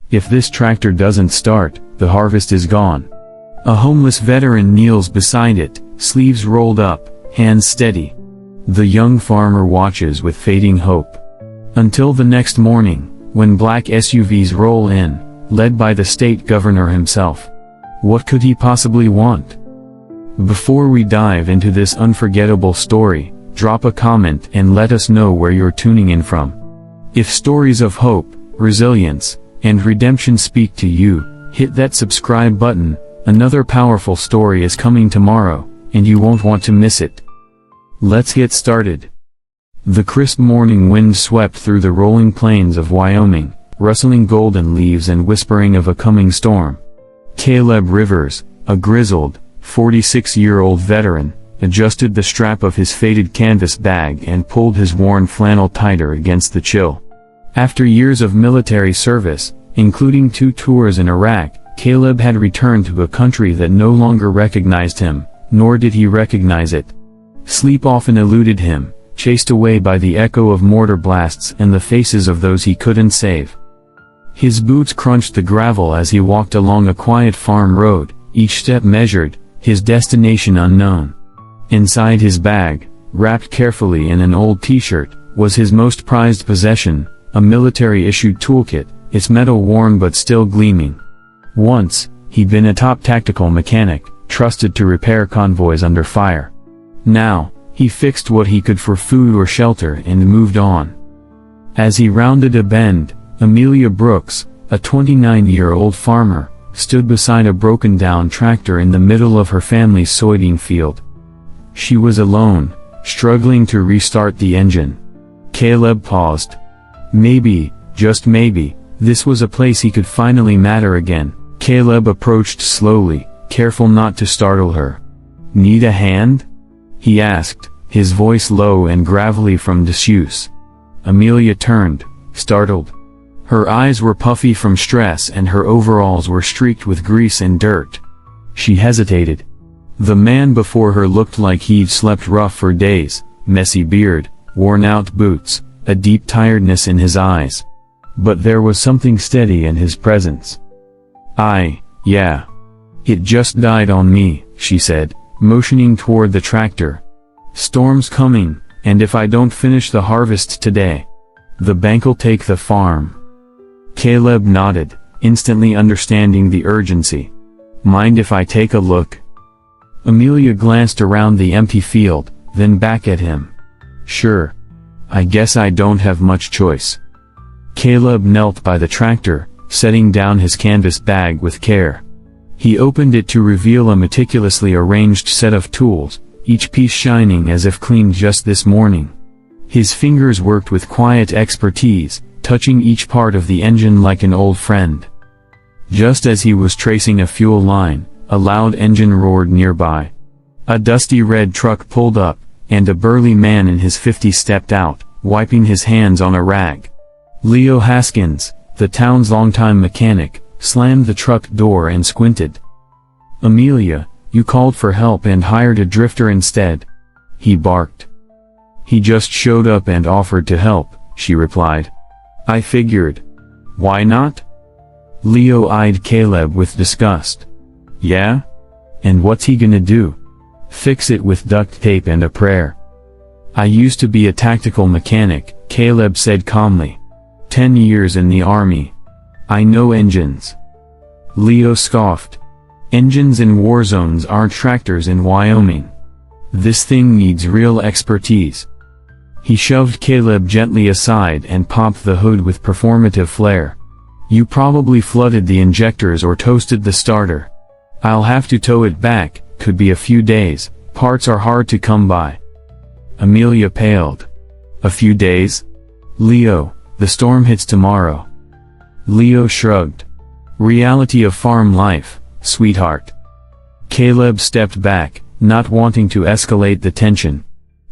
If this tractor doesn't start, the harvest is gone. A homeless veteran kneels beside it, sleeves rolled up, hands steady. The young farmer watches with fading hope. Until the next morning, when black SUVs roll in, led by the state governor himself. What could he possibly want? Before we dive into this unforgettable story, drop a comment and let us know where you're tuning in from. If stories of hope, resilience, and redemption speak to you, hit that subscribe button. Another powerful story is coming tomorrow, and you won't want to miss it. Let's get started. The crisp morning wind swept through the rolling plains of Wyoming, rustling golden leaves and whispering of a coming storm. Caleb Rivers, a grizzled, 46-year-old veteran, adjusted the strap of his faded canvas bag and pulled his worn flannel tighter against the chill. After years of military service, including 2 tours in Iraq, Caleb had returned to a country that no longer recognized him, nor did he recognize it. Sleep often eluded him, chased away by the echo of mortar blasts and the faces of those he couldn't save. His boots crunched the gravel as he walked along a quiet farm road, each step measured, his destination unknown. Inside his bag, wrapped carefully in an old t-shirt, was his most prized possession, a military-issued toolkit, its metal worn but still gleaming. Once, he'd been a top tactical mechanic, trusted to repair convoys under fire. Now, he fixed what he could for food or shelter and moved on. As he rounded a bend, Amelia Brooks, a 29-year-old farmer, stood beside a broken-down tractor in the middle of her family's soybean field. She was alone, struggling to restart the engine. Caleb paused. Maybe, just maybe, this was a place he could finally matter again. Caleb approached slowly, careful not to startle her. "Need a hand?" he asked, his voice low and gravelly from disuse. Amelia turned, startled. Her eyes were puffy from stress and her overalls were streaked with grease and dirt. She hesitated. The man before her looked like he'd slept rough for days, messy beard, worn-out boots, a deep tiredness in his eyes. But there was something steady in his presence. Yeah. It just died on me," she said, motioning toward the tractor. "Storm's coming, and if I don't finish the harvest today, the bank'll take the farm." Caleb nodded, instantly understanding the urgency. "Mind if I take a look?" Amelia glanced around the empty field, then back at him. "Sure. I guess I don't have much choice." Caleb knelt by the tractor, setting down his canvas bag with care. He opened it to reveal a meticulously arranged set of tools, each piece shining as if cleaned just this morning. His fingers worked with quiet expertise, touching each part of the engine like an old friend. Just as he was tracing a fuel line, a loud engine roared nearby. A dusty red truck pulled up, and a burly man in his 50s stepped out, wiping his hands on a rag. Leo Haskins, the town's longtime mechanic, slammed the truck door and squinted. "Amelia, you called for help and hired a drifter instead," he barked. "He just showed up and offered to help," she replied. "I figured. Why not?" Leo eyed Caleb with disgust. "Yeah? And what's he gonna do? Fix it with duct tape and a prayer?" "I used to be a tactical mechanic," Caleb said calmly. 10 years in the army. I know engines." Leo scoffed. "Engines in war zones aren't tractors in Wyoming. This thing needs real expertise." He shoved Caleb gently aside and popped the hood with performative flair. "You probably flooded the injectors or toasted the starter. I'll have to tow it back, could be a few days, parts are hard to come by." Amelia paled. "A few days? Leo, the storm hits tomorrow." Leo shrugged. "Reality of farm life, sweetheart." Caleb stepped back, not wanting to escalate the tension.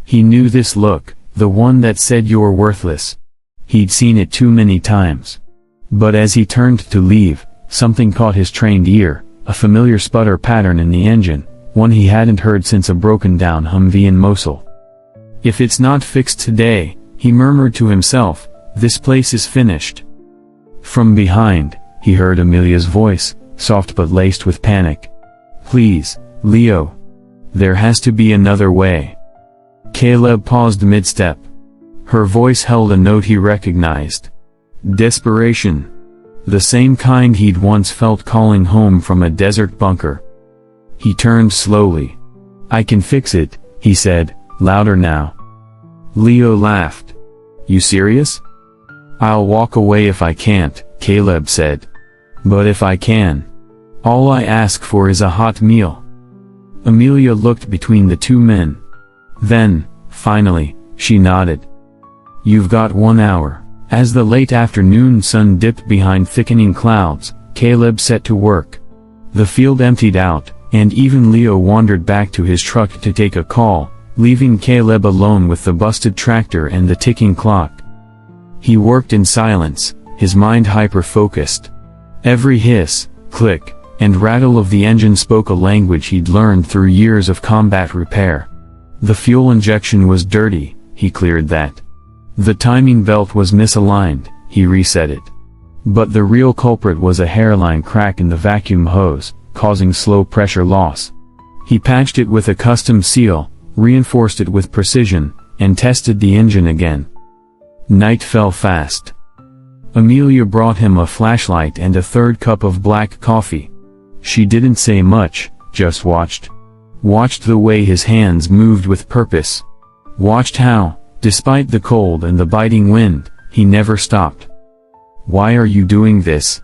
He knew this look, the one that said you're worthless. He'd seen it too many times. But as he turned to leave, something caught his trained ear, a familiar sputter pattern in the engine, one he hadn't heard since a broken-down Humvee in Mosul. "If it's not fixed today," he murmured to himself, "this place is finished." From behind, he heard Amelia's voice, soft but laced with panic. "Please, Leo. There has to be another way." Caleb paused mid-step. Her voice held a note he recognized. Desperation. The same kind he'd once felt calling home from a desert bunker. He turned slowly. "I can fix it," he said, louder now. Leo laughed. "You serious?" "I'll walk away if I can't," Caleb said. "But if I can, all I ask for is a hot meal." Amelia looked between the two men. Then, finally, she nodded. "You've got 1 hour." As the late afternoon sun dipped behind thickening clouds, Caleb set to work. The field emptied out, and even Leo wandered back to his truck to take a call, leaving Caleb alone with the busted tractor and the ticking clock. He worked in silence, his mind hyper-focused. Every hiss, click, and rattle of the engine spoke a language he'd learned through years of combat repair. The fuel injection was dirty, he cleared that. The timing belt was misaligned, he reset it. But the real culprit was a hairline crack in the vacuum hose, causing slow pressure loss. He patched it with a custom seal, reinforced it with precision, and tested the engine again. Night fell fast. Amelia brought him a flashlight and a third cup of black coffee. She didn't say much, just watched. Watched the way his hands moved with purpose. Watched how, despite the cold and the biting wind, he never stopped. "Why are you doing this?"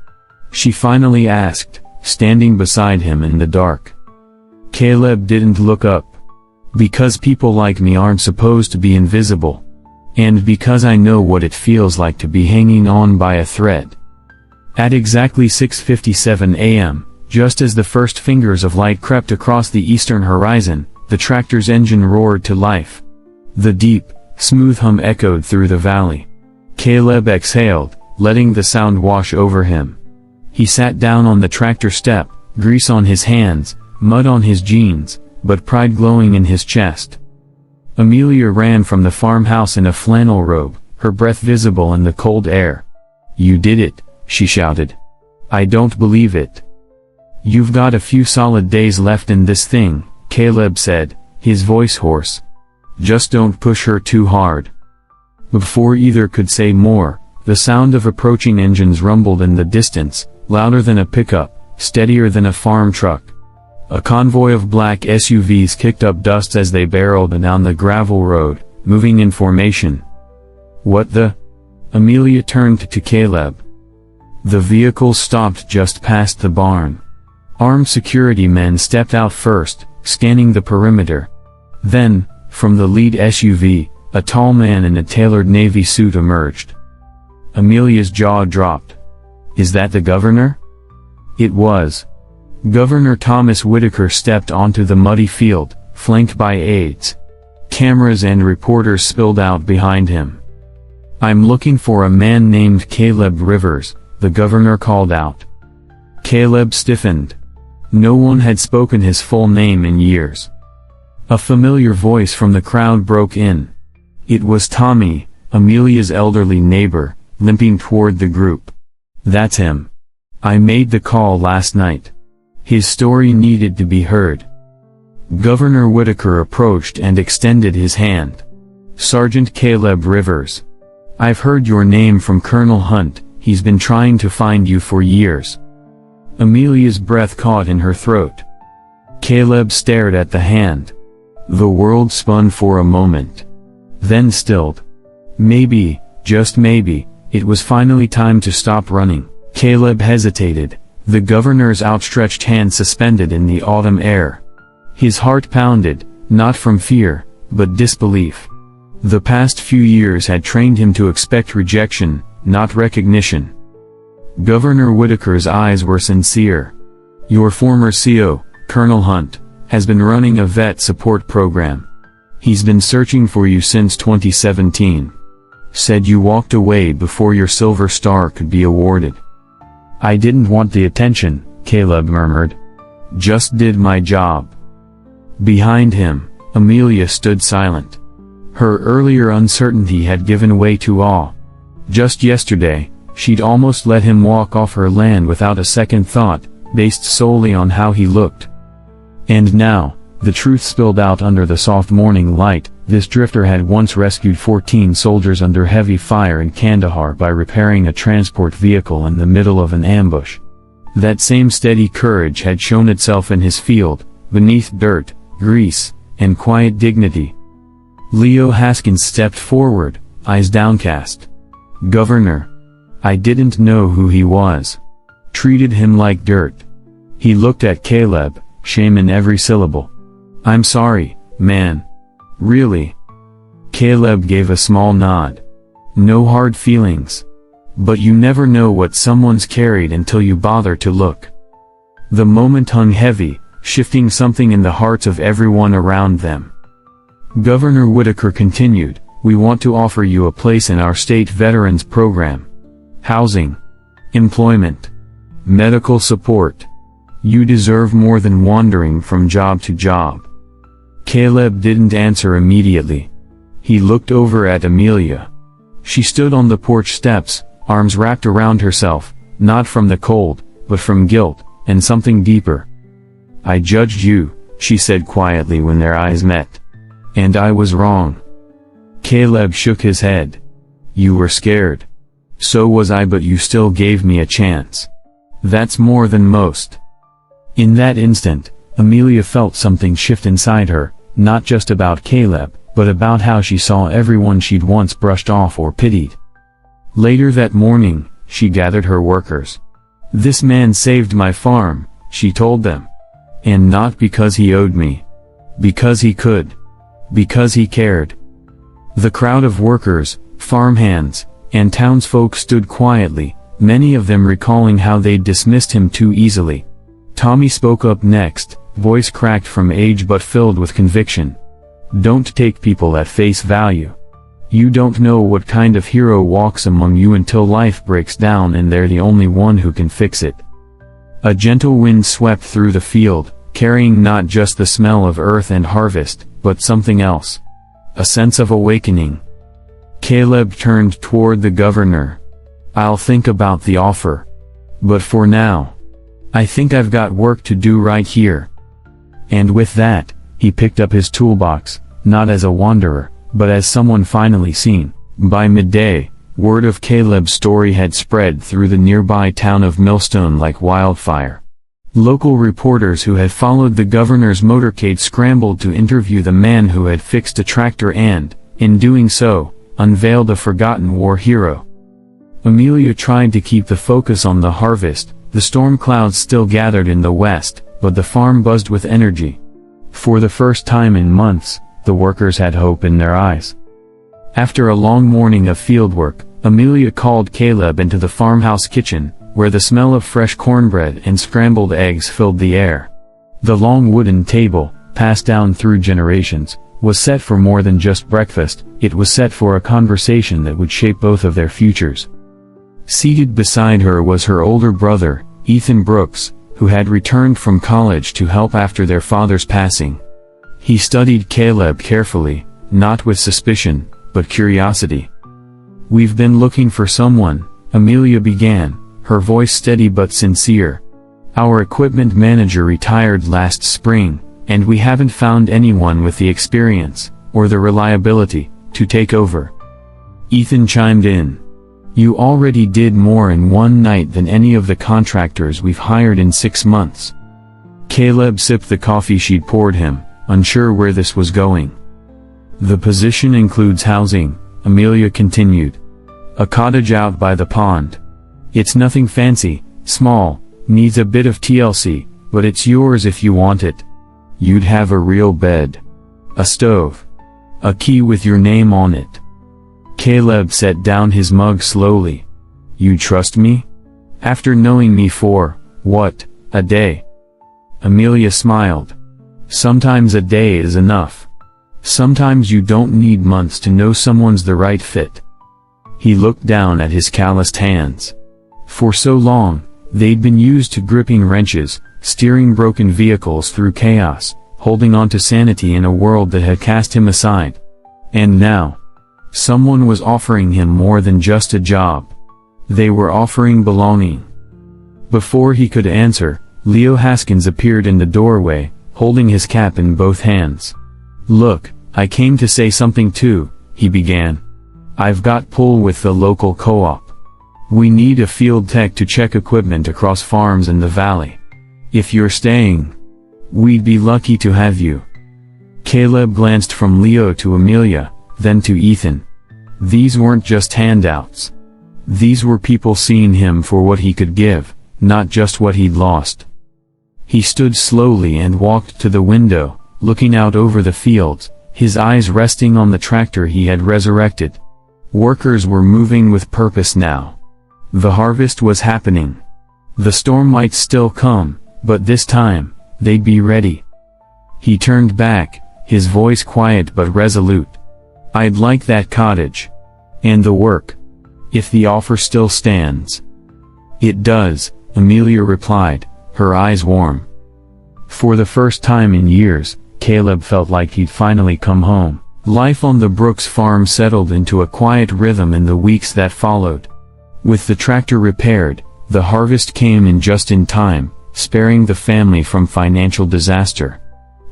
she finally asked, standing beside him in the dark. Caleb didn't look up. "Because people like me aren't supposed to be invisible. And because I know what it feels like to be hanging on by a thread." At exactly 6:57 a.m., just as the first fingers of light crept across the eastern horizon, the tractor's engine roared to life. The deep, smooth hum echoed through the valley. Caleb exhaled, letting the sound wash over him. He sat down on the tractor step, grease on his hands, mud on his jeans, but pride glowing in his chest. Amelia ran from the farmhouse in a flannel robe, her breath visible in the cold air. "You did it," she shouted. "I don't believe it." "You've got a few solid days left in this thing," Caleb said, his voice hoarse. "Just don't push her too hard." Before either could say more, the sound of approaching engines rumbled in the distance, louder than a pickup, steadier than a farm truck. A convoy of black SUVs kicked up dust as they barreled down the gravel road, moving in formation. "What the?" Amelia turned to Caleb. The vehicle stopped just past the barn. Armed security men stepped out first, scanning the perimeter. Then, from the lead SUV, a tall man in a tailored navy suit emerged. Amelia's jaw dropped. "Is that the governor?" It was. Governor Thomas Whitaker stepped onto the muddy field, flanked by aides. Cameras and reporters spilled out behind him. "I'm looking for a man named Caleb Rivers," the governor called out. Caleb stiffened. No one had spoken his full name in years. A familiar voice from the crowd broke in. It was Tommy, Amelia's elderly neighbor, limping toward the group. "That's him. I made the call last night." His story needed to be heard. Governor Whitaker approached and extended his hand. "Sergeant Caleb Rivers. I've heard your name from Colonel Hunt, he's been trying to find you for years." Amelia's breath caught in her throat. Caleb stared at the hand. The world spun for a moment. Then stilled. Maybe, just maybe, it was finally time to stop running. Caleb hesitated, the governor's outstretched hand suspended in the autumn air. His heart pounded, not from fear, but disbelief. The past few years had trained him to expect rejection, not recognition. Governor Whitaker's eyes were sincere. "Your former CO, Colonel Hunt, has been running a vet support program. He's been searching for you since 2017. Said you walked away before your Silver Star could be awarded." "I didn't want the attention," Caleb murmured. "Just did my job." Behind him, Amelia stood silent. Her earlier uncertainty had given way to awe. Just yesterday, she'd almost let him walk off her land without a second thought, based solely on how he looked. And now, the truth spilled out under the soft morning light. This drifter had once rescued 14 soldiers under heavy fire in Kandahar by repairing a transport vehicle in the middle of an ambush. That same steady courage had shown itself in his field, beneath dirt, grease, and quiet dignity. Leo Haskins stepped forward, eyes downcast. "Governor. I didn't know who he was. Treated him like dirt." He looked at Caleb, shame in every syllable. "I'm sorry, man. Really." Caleb gave a small nod. "No hard feelings. But you never know what someone's carried until you bother to look." The moment hung heavy, shifting something in the hearts of everyone around them. Governor Whitaker continued, "We want to offer you a place in our state veterans program. Housing, employment, medical support. You deserve more than wandering from job to job." Caleb didn't answer immediately. He looked over at Amelia. She stood on the porch steps, arms wrapped around herself, not from the cold, but from guilt, and something deeper. "I judged you," she said quietly when their eyes met. "And I was wrong." Caleb shook his head. "You were scared. So was I, but you still gave me a chance. That's more than most." In that instant, Amelia felt something shift inside her, not just about Caleb, but about how she saw everyone she'd once brushed off or pitied. Later that morning, she gathered her workers. "This man saved my farm," she told them. "And not because he owed me. Because he could. Because he cared." The crowd of workers, farmhands, and townsfolk stood quietly, many of them recalling how they'd dismissed him too easily. Tommy spoke up next, voice cracked from age but filled with conviction. "Don't take people at face value. You don't know what kind of hero walks among you until life breaks down and they're the only one who can fix it." A gentle wind swept through the field, carrying not just the smell of earth and harvest, but something else. A sense of awakening. Caleb turned toward the governor. "I'll think about the offer. But for now, I think I've got work to do right here." And with that, he picked up his toolbox, not as a wanderer, but as someone finally seen. By midday, word of Caleb's story had spread through the nearby town of Millstone like wildfire. Local reporters who had followed the governor's motorcade scrambled to interview the man who had fixed a tractor and, in doing so, unveiled a forgotten war hero. Amelia tried to keep the focus on the harvest. The storm clouds still gathered in the west, but the farm buzzed with energy. For the first time in months, the workers had hope in their eyes. After a long morning of fieldwork, Amelia called Caleb into the farmhouse kitchen, where the smell of fresh cornbread and scrambled eggs filled the air. The long wooden table, passed down through generations, was set for more than just breakfast. It was set for a conversation that would shape both of their futures. Seated beside her was her older brother, Ethan Brooks, who had returned from college to help after their father's passing. He studied Caleb carefully, not with suspicion, but curiosity. "We've been looking for someone," Amelia began, her voice steady but sincere. "Our equipment manager retired last spring, and we haven't found anyone with the experience, or the reliability, to take over." Ethan chimed in. "You already did more in one night than any of the contractors we've hired in 6 months." Caleb sipped the coffee she'd poured him, unsure where this was going. "The position includes housing," Amelia continued. "A cottage out by the pond. It's nothing fancy, small, needs a bit of TLC, but it's yours if you want it. You'd have a real bed. A stove. A key with your name on it." Caleb set down his mug slowly. "You trust me? After knowing me for, what, a day?" Amelia smiled. "Sometimes a day is enough. Sometimes you don't need months to know someone's the right fit." He looked down at his calloused hands. For so long, they'd been used to gripping wrenches, steering broken vehicles through chaos, holding on to sanity in a world that had cast him aside. And now, someone was offering him more than just a job. They were offering belonging. Before he could answer, Leo Haskins appeared in the doorway, holding his cap in both hands. "Look, I came to say something too," he began. "I've got pull with the local co-op. We need a field tech to check equipment across farms in the valley. If you're staying, we'd be lucky to have you." Caleb glanced from Leo to Amelia, then to Ethan. These weren't just handouts. These were people seeing him for what he could give, not just what he'd lost. He stood slowly and walked to the window, looking out over the fields, his eyes resting on the tractor he had resurrected. Workers were moving with purpose now. The harvest was happening. The storm might still come, but this time, they'd be ready. He turned back, his voice quiet but resolute. "I'd like that cottage. And the work. If the offer still stands." "It does," Amelia replied, her eyes warm. For the first time in years, Caleb felt like he'd finally come home. Life on the Brooks farm settled into a quiet rhythm in the weeks that followed. With the tractor repaired, the harvest came in just in time, sparing the family from financial disaster.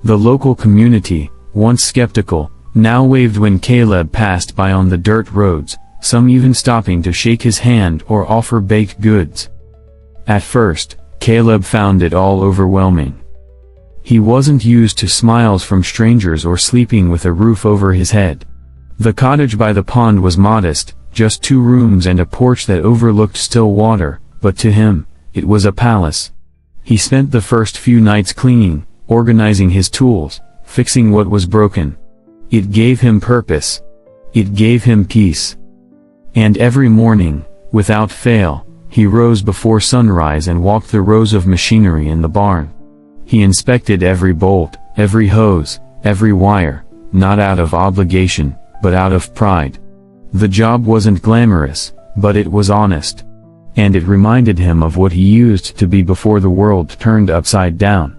The local community, once skeptical, now waved when Caleb passed by on the dirt roads, some even stopping to shake his hand or offer baked goods. At first, Caleb found it all overwhelming. He wasn't used to smiles from strangers or sleeping with a roof over his head. The cottage by the pond was modest, just 2 rooms and a porch that overlooked still water, but to him, it was a palace. He spent the first few nights cleaning, organizing his tools, fixing what was broken. It gave him purpose. It gave him peace. And every morning, without fail, he rose before sunrise and walked the rows of machinery in the barn. He inspected every bolt, every hose, every wire, not out of obligation, but out of pride. The job wasn't glamorous, but it was honest. And it reminded him of what he used to be before the world turned upside down.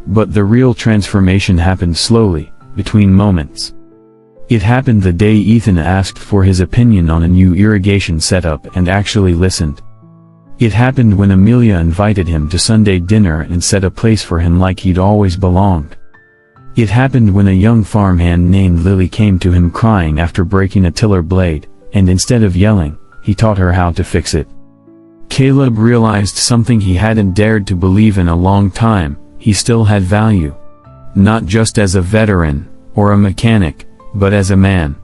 But the real transformation happened slowly, between moments. It happened the day Ethan asked for his opinion on a new irrigation setup and actually listened. It happened when Amelia invited him to Sunday dinner and set a place for him like he'd always belonged. It happened when a young farmhand named Lily came to him crying after breaking a tiller blade, and instead of yelling, he taught her how to fix it. Caleb realized something he hadn't dared to believe in a long time: he still had value. Not just as a veteran, or a mechanic, but as a man.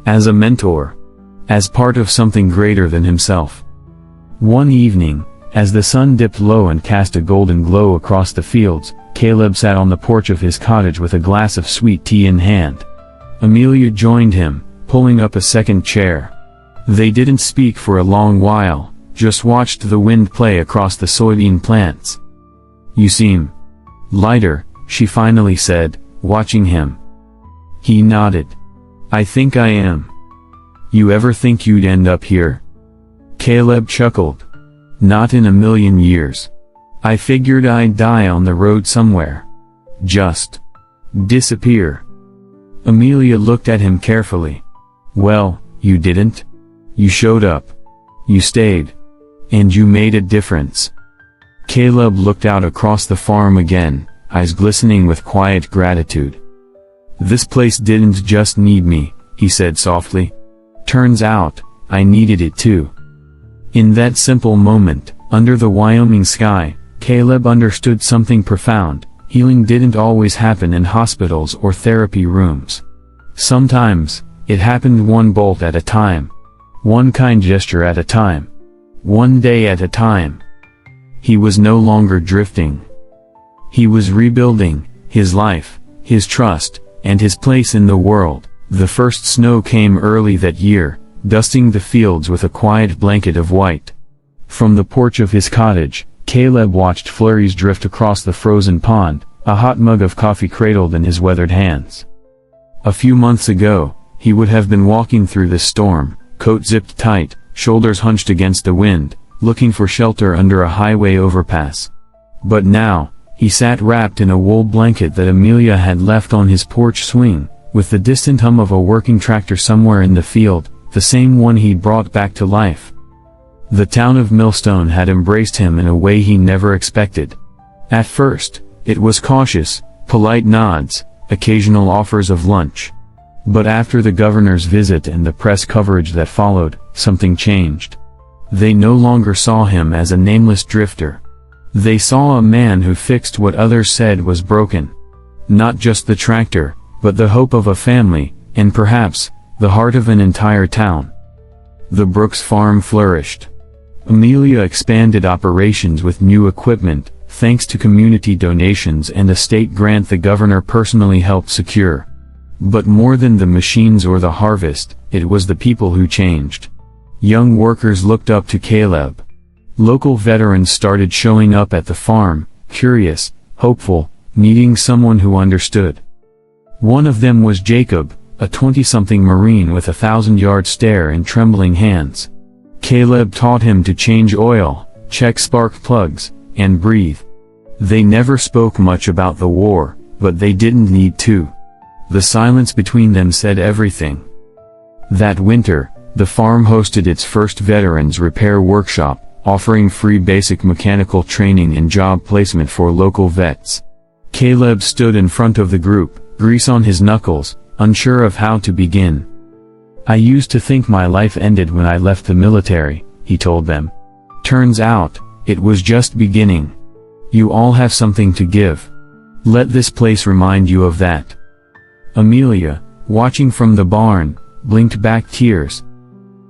As a mentor. As part of something greater than himself. One evening, as the sun dipped low and cast a golden glow across the fields, Caleb sat on the porch of his cottage with a glass of sweet tea in hand. Amelia joined him, pulling up a second chair. They didn't speak for a long while, just watched the wind play across the soybean plants. "You seem lighter," she finally said, watching him. He nodded. "I think I am. You ever think you'd end up here?" Caleb chuckled. "Not in a million years. I figured I'd die on the road somewhere. Just disappear." Amelia looked at him carefully. "Well, you didn't. You showed up. You stayed. And you made a difference." Caleb looked out across the farm again, eyes glistening with quiet gratitude. "This place didn't just need me," he said softly. "Turns out, I needed it too." In that simple moment, under the Wyoming sky, Caleb understood something profound: healing didn't always happen in hospitals or therapy rooms. Sometimes, it happened one bolt at a time. One kind gesture at a time. One day at a time. He was no longer drifting. He was rebuilding his life, his trust, and his place in the world. The first snow came early that year, dusting the fields with a quiet blanket of white. From the porch of his cottage, Caleb watched flurries drift across the frozen pond, a hot mug of coffee cradled in his weathered hands. A few months ago, he would have been walking through this storm, coat zipped tight, shoulders hunched against the wind, looking for shelter under a highway overpass. But now, he sat wrapped in a wool blanket that Amelia had left on his porch swing, with the distant hum of a working tractor somewhere in the field, the same one he'd brought back to life. The town of Millstone had embraced him in a way he never expected. At first, it was cautious, polite nods, occasional offers of lunch. But after the governor's visit and the press coverage that followed, something changed. They no longer saw him as a nameless drifter. They saw a man who fixed what others said was broken. Not just the tractor, but the hope of a family, and perhaps, the heart of an entire town. The Brooks farm flourished. Amelia expanded operations with new equipment, thanks to community donations and a state grant the governor personally helped secure. But more than the machines or the harvest, it was the people who changed. Young workers looked up to Caleb. Local veterans started showing up at the farm, curious, hopeful, needing someone who understood. One of them was Jacob, a 20-something Marine with a 1,000-yard stare and trembling hands. Caleb taught him to change oil, check spark plugs, and breathe. They never spoke much about the war, but they didn't need to. The silence between them said everything. That winter, the farm hosted its first veterans repair workshop, offering free basic mechanical training and job placement for local vets. Caleb stood in front of the group, grease on his knuckles, unsure of how to begin. "I used to think my life ended when I left the military," he told them. "Turns out, it was just beginning. You all have something to give. Let this place remind you of that." Amelia, watching from the barn, blinked back tears.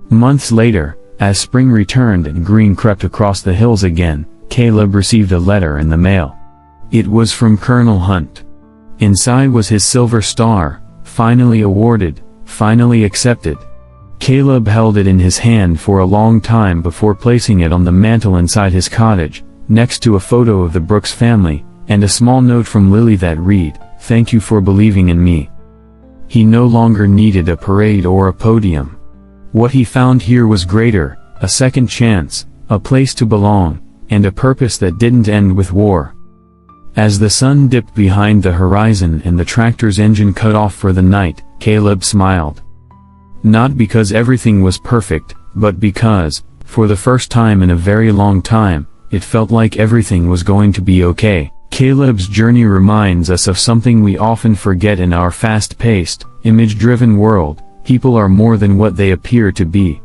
Months later, as spring returned and green crept across the hills again, Caleb received a letter in the mail. It was from Colonel Hunt. Inside was his silver star, finally awarded, finally accepted. Caleb held it in his hand for a long time before placing it on the mantel inside his cottage, next to a photo of the Brooks family, and a small note from Lily that read, "Thank you for believing in me." He no longer needed a parade or a podium. What he found here was greater, a second chance, a place to belong, and a purpose that didn't end with war. As the sun dipped behind the horizon and the tractor's engine cut off for the night, Caleb smiled. Not because everything was perfect, but because, for the first time in a very long time, it felt like everything was going to be okay. Caleb's journey reminds us of something we often forget in our fast-paced, image-driven world: people are more than what they appear to be.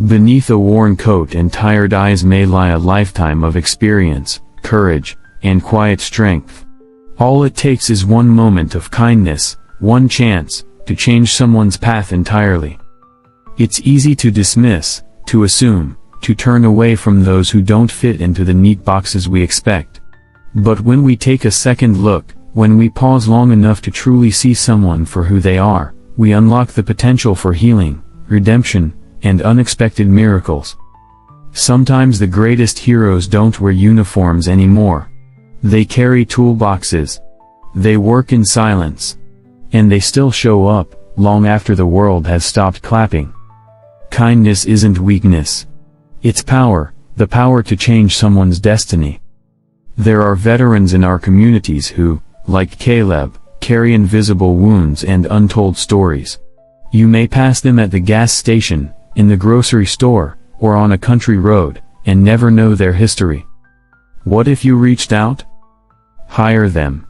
Beneath a worn coat and tired eyes may lie a lifetime of experience, courage, and quiet strength. All it takes is one moment of kindness, one chance, to change someone's path entirely. It's easy to dismiss, to assume, to turn away from those who don't fit into the neat boxes we expect. But when we take a second look, when we pause long enough to truly see someone for who they are, we unlock the potential for healing, redemption, and unexpected miracles. Sometimes the greatest heroes don't wear uniforms anymore. They carry toolboxes. They work in silence. And they still show up, long after the world has stopped clapping. Kindness isn't weakness. It's power, the power to change someone's destiny. There are veterans in our communities who, like Caleb, carry invisible wounds and untold stories. You may pass them at the gas station, in the grocery store, or on a country road, and never know their history. What if you reached out? Hire them.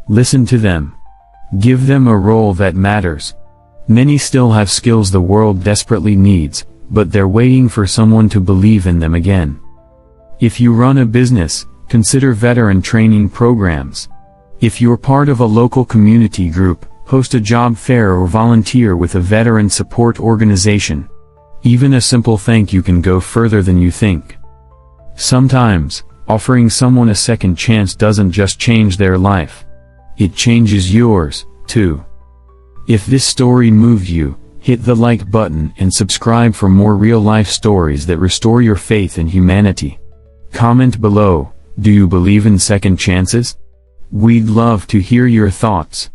Listen to them. Give them a role that matters. Many still have skills the world desperately needs, but they're waiting for someone to believe in them again. If you run a business, consider veteran training programs. If you're part of a local community group, host a job fair or volunteer with a veteran support organization. Even a simple thank you can go further than you think. Sometimes, offering someone a second chance doesn't just change their life. It changes yours, too. If this story moved you, hit the like button and subscribe for more real-life stories that restore your faith in humanity. Comment below, do you believe in second chances? We'd love to hear your thoughts.